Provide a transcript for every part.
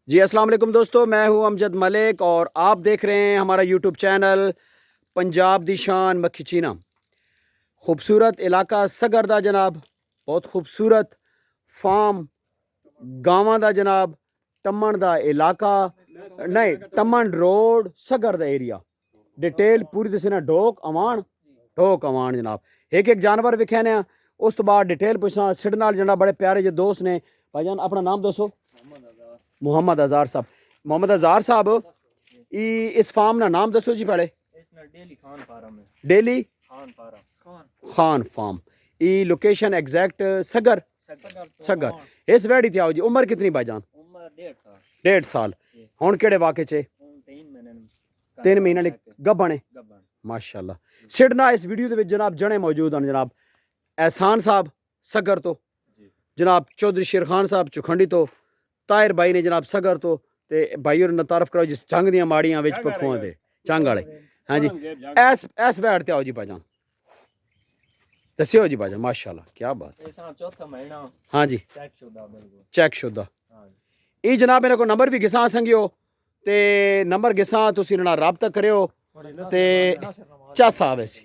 जी अस्सलाम वालेकुम दोस्तों, मैं हूं अमजद मलिक और आप देख रहे हैं हमारा यूट्यूब चैनल पंजाब दी शान मक्खीचीना। खूबसूरत इलाका सगर दा जनाब, बहुत खूबसूरत फार्म गांवां दा जनाब, टम्मन दा इलाका नहीं टम्मन रोड सगर दा एरिया। डिटेल पूरी दसना ढोक अवान जनाब। एक एक जानवर विखे ने उस तो बाद डिटेल पुछना सिड नाल जनाब। बड़े प्यारे जे दोस्त ने। भाईजान अपना नाम दसो। मोहम्मद अज़ार साहब। मोहम्मद अज़ार साहब इस फार्म ना नाम दसो जी पहले। Daily Khan farm. ई लोकेशन एग्जैक्ट सगर सगर इस वेड़ी थी आओ जी। उम्र कितनी भाईजान? 1.5 साल। हुण केड़े वाक़े च? 3 महीने गब्बन है माशाल्लाह। सिडना इस वीडियो दे विच जनाब जने मौजूद हैं जनाब। एहसान साहब सगर तो, जनाब चौधरी शेर खान साहब चुखंडी तो, ताहिर भाई ने जनाब सगर तो ते भाई और तारफ करो जिस चंग दियां माड़ियां विच पखुआं दे चंग वाले। हाँ जी एस बैठ ते आओ जी भाईजान, दस्यो जी भाईजान माशाल्लाह क्या बात। हाँ जी चेक शुदा। ये जनाब मेरे को नंबर भी घिसा संगियो ते नंबर घिसा तुसी इन्हां राबता करियो ते चस आवे सी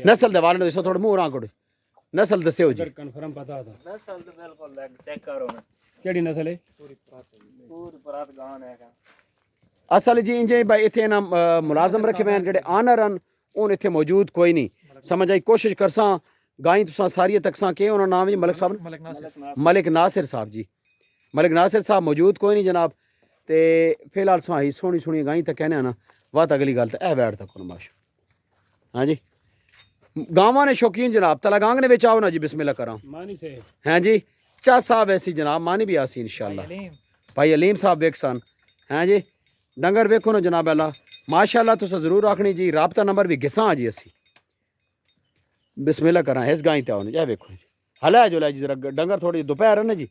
नस्ल दे वाले दसो थोड़ा मुंह रां नस्ल दस्यो जी। कंफर्म पता था नस्ल तो बिल्कुल चेक करो ना केड़ी नस्ल है पूरी परात गान है का असल जी इंजे भाई इथे ना मुलाजम रखे हुए जेडे आनर हन उन इथे मौजूद कोई नहीं। समझ आई कोशिश करसा गाई तुसा सारी तकसा के उन्होंने नाम जी मलिक साहब मलिक नासिर साहब जी। मलिक नासिर साहब मौजूद कोई नहीं जनाब। ते फिलहाल सुहाई सोहनी सोहनी गाई तक कहने ना वात अगली गल तो बैठ तक माशा। हाँ जी गांव ने शौकीन जनाब तलागांग ने आओ ना जी बिस्मिल्लाह करा। हैं जी चा साहब ऐसी जनाब मानी भी आसी इंशाल्लाह। भाई अलीम साहब वेख सन। हैं जी डंगर वेखो ना जनाब अल्लाह माशाल्लाह तुसा जरूर आखनी जी। राबता नंबर भी घिसा जी असी बिस्मिल्लाह करा इस गाई ते आओ जी वेखो जी हला जो लै जी जरा डंगर थोड़ी दोपहर है ना जी।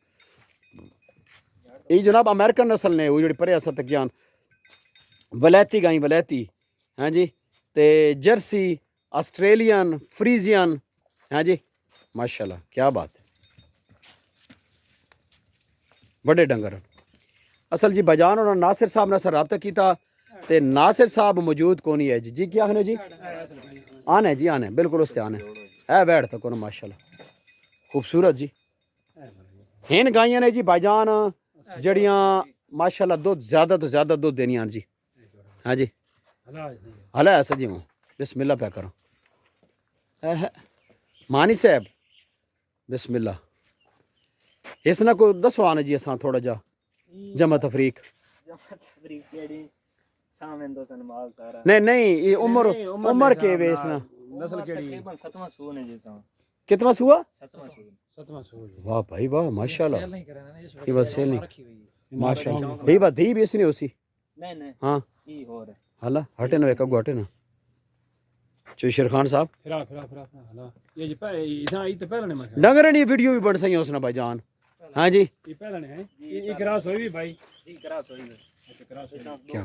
ये जनाब अमेरिकन नस्ल ने वो जी परे असा तक जान वलैती गाई वलैती। हैं जी ते जर्सी ऑस्ट्रेलियन फ्रीजियन। हैं जी माशाल्लाह क्या बात है बड़े डंगर। असल जी बजान और नासिर साहब ने रबता किया ते नासिर साहब मौजूद कौन है जी। जी क्या आखने जी आने जी आने बिल्कुल उससे आने है बैठ तक माशाल्लाह खूबसूरत जी। हिन गाइयां ने जी भाईजान जड़ियाँ माशाल्लाह दुध ज़्यादा तो ज़्यादा दुध देनियां जी। हाँ जी हला ऐसा जी हूँ बिस्मिल्लाह पे करो मानी साहब बिस्मिल्लाह। इस ना को दसो आने जी असा थोड़ा जा जमा तफरीक नहीं नहीं ये उम्र उम्र के वे इसना नस्ल केड़ी सतवां सून है जैसा कितना सुआ? सतवां सून वाह भाई वाह माशाल्लाह। ये बस सेल नहीं माशाल्लाह ये बात दी भी इसने उसी नहीं हाँ ई हो रे हला हटे ना एक हटे ना चो शेर खान साहब फिरा हला ये जी पहले इसा ई तो पहले ने मैं डंगर ने वीडियो भी बन सही उसने भाईजान। हाँ जी ये पहले ने है ये क्रॉस हुई भी भाई जी क्रॉस हुई है क्या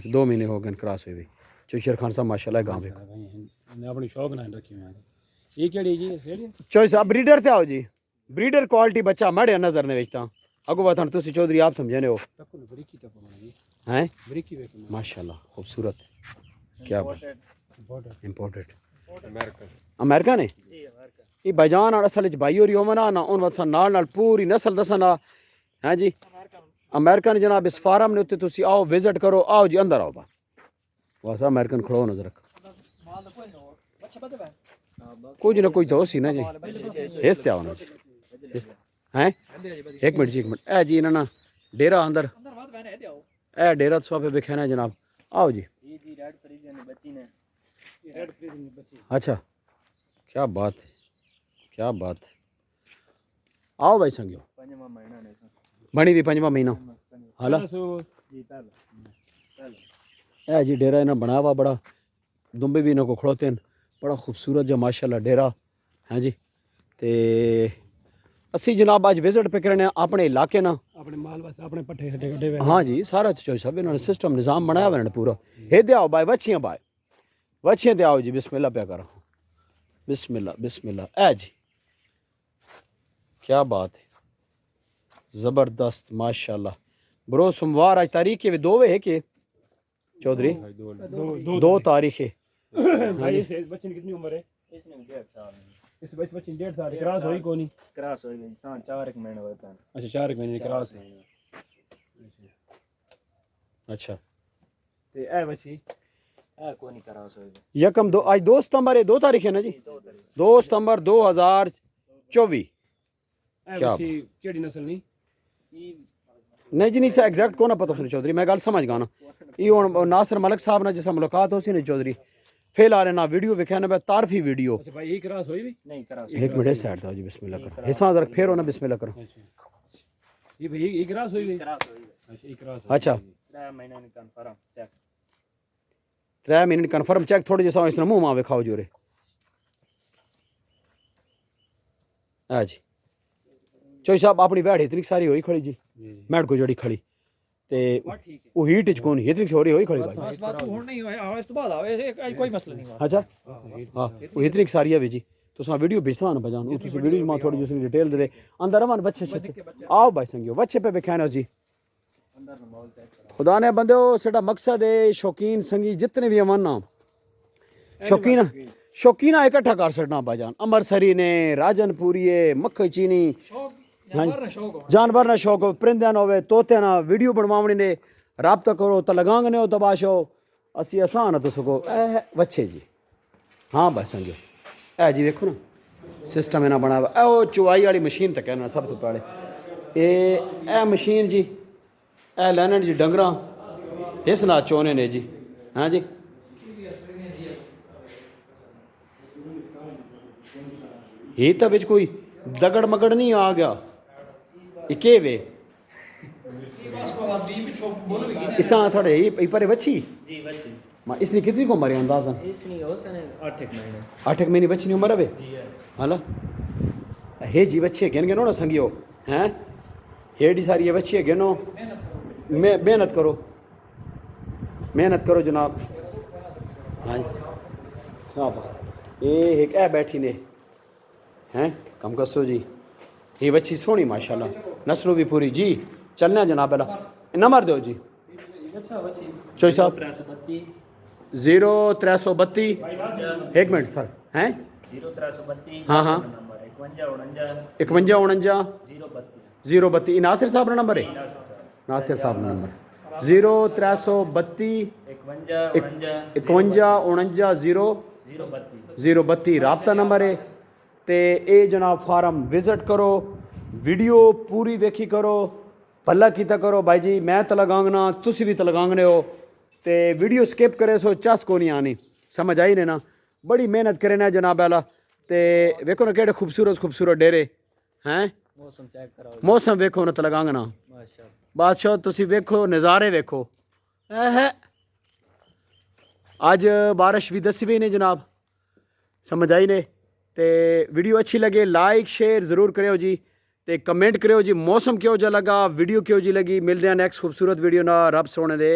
2 महीने हो गए क्रॉस हुई। चो शेर खान साहब माशाल्लाह गांव ने अपनी शौक ना रखी हुई ये केड़ी जी चो साहब ब्रीडर ते आओ जी। ब्रीडर क्वालिटी बच्चा मड़े नजर ने बेचता अगो बात तुसी चौधरी आप समझने हो हैं माशाल्लाह खूबसूरत क्या इंपोर्टेड अमेरिका ने ये भाईजान असल भाई और योमना ना उन वसा नाल पूरी नस्ल दसना। हैं जी अमेरिकन जनाब इस फार्म ने उत्ते तुसी आओ विजिट करो आओ जी अंदर आओ बा वैसा अमेरिकन खड़ो नजर रख कुछ ना कुछ तो सी ना जी इस ते आओ ना हैं एक मिनट जी एक मिनट ए जी ना डेरा अंदर ए डेरा तो पे बिखाना जनाब आओ जी। अच्छा क्या बात है क्या बात है आओ भाई संगियो बनी भी 5वां महीना हाला ए जी डेरा इन्हें बनाया हुआ बड़ा दुम्बे भी इन्हों को खड़ोते हैं बड़ा खूबसूरत जो माशाल्लाह डेरा है जी। ते असी जनाब आज विजिट पे करने अपने इलाके ना अपने माल वास्ते अपने पट्ठे हटे कटे हुए हाँ जी सारा चो सब इन्होंने सिस्टम निज़ाम बनाया हुआ पूरा। हे दे आओ भाई बच्चियाँ ते आओ जी बिस्मिल्लाह पे करो बिस्मिल्लाह बिस्मिल्लाह ए जी क्या बात है ज़बरदस्त माशाल्लाह ब्रो सोमवार आज तारीख के दो है कि चौधरी दो तारीख है भाई इस बच्चे की कितनी उम्र है? इसने 1.5 साल इस बच्चे की 1.5 साल क्रॉस हुई कोनी क्रॉस हुई इंसान 4 महीने होता है अच्छा 4 महीने क्रॉस है अच्छा ते ए बच्ची ए कोनी क्रॉस हुई यकम दो आज 2 सितंबर है 2 तारीख है ना जी 2 सितंबर 2024 ए बच्ची केड़ी नस्ल नी नहीं जी नहीं सा एग्जैक्ट को ना पता सुन चौधरी मैं गल समझ गया ना ये हुण नासिर मलिक साहब ने जिस मुलाकात हो सी नहीं चौधरी फिलहाल ना वीडियो विखाने में तारफी वीडियो अच्छा भाई ये क्रॉस हुई भी नहीं क्रॉस एक मिनट साइड दो जी बिस्मिल्लाह करो हिस्सा जरा फेर हो ना बिस्मिल्लाह करो ये भाई ये क्रॉस हुई भी क्रॉस हुई अच्छा ये क्रॉस अच्छा 3 महीने ने confirm check 3 minute confirm check थोड़ी जैसा इसने मुंह मां विखाओ जोरे हाँ जी चोई साहब अपनी बैठ इतनी सारी होई खड़ी जी मैड को जड़ी खड़ी ते वो हीट च कोनी इतनी सारी होई खड़ी भाई बस बात हुन नहीं होया आवाज तो बाद आवे कोई मसला नहीं अच्छा हां वो इतनी सारी है जी तुसा वीडियो भेजवान बजान वो तुसी वीडियो में थोड़ी जैसी डिटेल दे अंदर रवन बच्चे आओ भाई संगियो बच्चे पे बिखाना जी अंदर माहौल चेक करो खुदा ने बंदे साडा मकसद है शौकीन संगी जितने भी अमन ना शौकीना इकट्ठा कर छड़ना भाईजान अमरसरी ने राजनपुरी मक्खी चीनी जानवर ना शौक हो परिंदे ना होवे तोते ना वीडियो बनवावणी ने राबता करो तो लगांग ने हो तबाशो असी आसान तो सको ए बच्चे जी हाँ भाई संगियो ए जी देखो ना सिस्टम इन्हें बना हुआ ए चुवाई वाली मशीन तो कहना सब तो पहले ए मशीन जी ए लैन जी डंगरा इस ना चोने ने जी हाँ जी ये तो बिच कोई दगड़ मगड़ नहीं आ गया ये वे इसा थोड़े ये पर बच्ची जी बच्ची मां इसने कितनी को उम्र है अंदाजन इसने होसने 8 महीने 8 महीने बच्ची की उम्र है जी है हाला हे जी बच्चे गिन गिनो ना संगियो हैं हेडी सारी ये बच्ची गिनो मेहनत करो जनाब हाँ जी हाँ ये एक ए बैठी ने हैं कम कसो जी ये बच्ची सोनी माशाल्लाह नस्लों भी पूरी जी चलना जनाब पहला नंबर दो जी चोई साहब 0332 एक मिनट सर हैं 0332 हाँ हाँ 51 032 नासिर साहब का नंबर है नासिर साहब का नंबर 0332 51 032 राबता नंबर है ते ए जनाब फार्म विजिट करो वीडियो पूरी देखी करो भला कीता करो भाई जी मैं तो लगांगना तुसी भी तो लगांगने हो ते वीडियो स्किप करे सो चस को नहीं आनी समझ आई ने ना बड़ी मेहनत करे ना जनाब वाला ते वेखो ना केड़े खूबसूरत डेरे हैं मौसम चेक कराओ मौसम वेखो ना तो लगांगना माशाल्लाह बादशाह तुसी वेखो नज़ारे वेखो है आज बारिश भी दसी भी नहीं जनाब समझ आई ने ते वीडियो अच्छी लगे लाइक शेयर ज़रूर करो जी ते कमेंट करो जी मौसम क्यों जा लगा वीडियो क्यों जी लगी मिलते हैं नेक्स्ट खूबसूरत वीडियो ना रब सोने दे